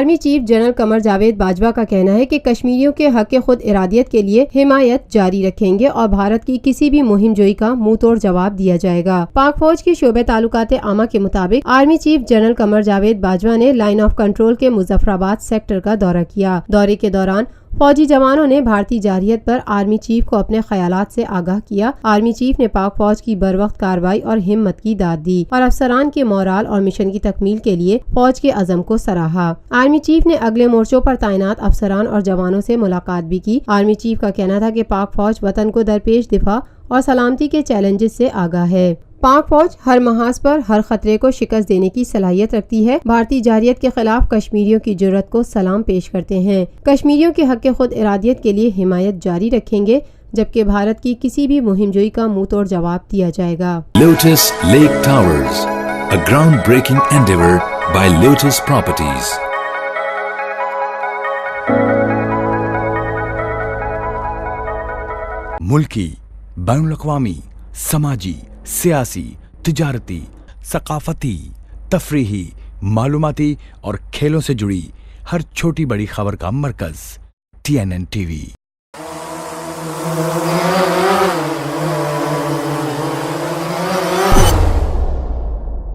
Army chief general Qamar Javed Bajwa کا کہنا ہے کہ کشمیریوں کے حق خود ارادیت کے لیے حمایت جاری رکھیں گے اور بھارت کی کسی بھی مہم جوئی کا منہ توڑ جواب دیا جائے گا۔ پاک فوج کی شعبہ تعلقات عامہ کے مطابق army chief general Qamar Javed Bajwa نے لائن آف کنٹرول کے مظفرآباد سیکٹر کا دورہ کیا۔ دورے کے دوران فوجی جوانوں نے بھارتی جارحیت پر آرمی چیف کو اپنے خیالات سے آگاہ کیا۔ آرمی چیف نے پاک فوج کی بروقت کارروائی اور ہمت کی داد دی اور افسران کے مورال اور مشن کی تکمیل کے لیے فوج کے عزم کو سراہا۔ آرمی چیف نے اگلے مورچوں پر تعینات افسران اور جوانوں سے ملاقات بھی کی۔ آرمی چیف کا کہنا تھا کہ پاک فوج وطن کو درپیش دفاع اور سلامتی کے چیلنجز سے آگاہ ہے۔ پاک فوج ہر محاذ پر ہر خطرے کو شکست دینے کی صلاحیت رکھتی ہے۔ بھارتی جارحیت کے خلاف کشمیریوں کی جرأت کو سلام پیش کرتے ہیں۔ کشمیریوں کے حق خود ارادیت کے لیے حمایت جاری رکھیں گے جبکہ بھارت کی کسی بھی مہم جوئی کا منہ توڑ جواب دیا جائے گا۔ Lotus Lake Towers, a groundbreaking endeavor by Lotus Properties۔ ملکی، بین الاقوامی، سماجی، سیاسی، تجارتی، ثقافتی، تفریحی، معلوماتی اور کھیلوں سے جڑی ہر چھوٹی بڑی خبر کا مرکز TNN TV۔